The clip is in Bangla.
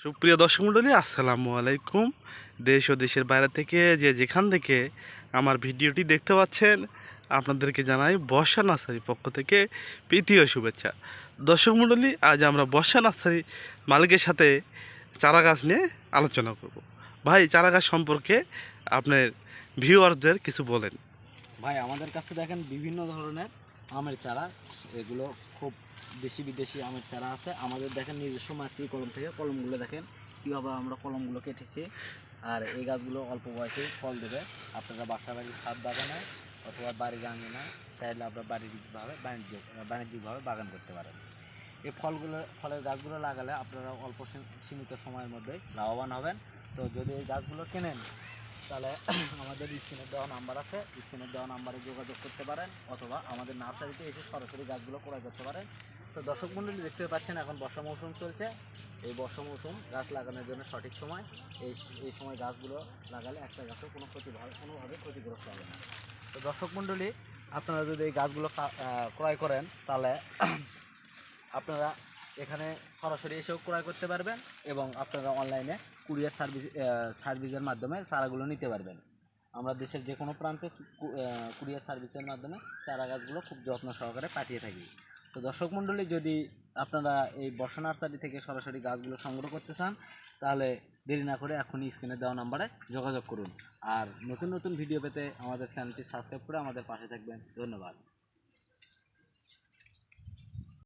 সুপ্রিয় দর্শক মণ্ডলী, আসসালামু আলাইকুম। দেশ ও দেশের বাইরে থেকে যেখান থেকে আমার ভিডিওটি দেখতে পাচ্ছেন, আপনাদেরকে জানাই বর্ষা নার্সারির পক্ষ থেকে প্রীতীয় শুভেচ্ছা। দর্শক মণ্ডলী, আজ আমরা বর্ষা নার্সারি মালিকের সাথে চারা গাছ নিয়ে আলোচনা করব। ভাই, চারা গাছ সম্পর্কে আপনার ভিউয়ারদের কিছু বলেন। ভাই, আমাদের কাছে দেখেন বিভিন্ন ধরনের আমের চারা, এগুলো খুব দেশি বিদেশি আমের চারা আছে। আমাদের দেখেন নিজস্ব মাতৃ কলম থেকে কলমগুলো দেখেন কীভাবে আমরা কলমগুলো কেটেছি। আর এই গাছগুলো অল্প বয়সেই ফল দেবে। আপনারা বাসা বাড়ির ছাদ বাগানে অথবা বাড়ির আঙিনা চাইলে আপনার বাণিজ্যিকভাবে বাণিজ্যিকভাবে বাগান করতে পারেন। এই ফলের গাছগুলো লাগালে আপনারা অল্প সীমিত সময়ের মধ্যে লাভবান হবেন। তো যদি এই গাছগুলো কেনেন তাহলে আমাদের স্ক্রিনে দেওয়া নাম্বার আছে, স্ক্রিনে দেওয়া নাম্বারে যোগাযোগ করতে পারেন, অথবা আমাদের নার্সারিতে এসে সরাসরি গাছগুলো ক্রয় করতে পারেন। তো দর্শক মণ্ডলী, দেখতে পাচ্ছেন এখন বর্ষা মৌসুম চলছে। এই বর্ষা মৌসুম গাছ লাগানোর জন্য সঠিক সময়। এই সময় গাছগুলো লাগালে একটা গাছও কোনোভাবে ক্ষতিগ্রস্ত হবে না। তো দর্শক মণ্ডলী, আপনারা যদি এই গাছগুলো ক্রয় করেন তাহলে আপনারা এখানে সরাসরি এসেও ক্রয় করতে পারবেন, এবং আপনারা অনলাইনে কুরিয়ার সার্ভিসের মাধ্যমে চারাগুলো নিতে পারবেন। আমরা দেশের যে কোনো প্রান্তে কুরিয়ার সার্ভিসের মাধ্যমে চারা গাছগুলো খুব যত্ন সহকারে পাঠিয়ে থাকি। তো দর্শক মণ্ডলী, যদি আপনারা এই বর্ষা নার্সারি থেকে সরাসরি গাছগুলো সংগ্রহ করতে চান তাহলে দেরি না করে এখনই স্ক্রিনে দেওয়া নাম্বারে যোগাযোগ করুন। আর নতুন নতুন ভিডিও পেতে আমাদের চ্যানেলটি সাবস্ক্রাইব করে আমাদের পাশে থাকবেন। ধন্যবাদ।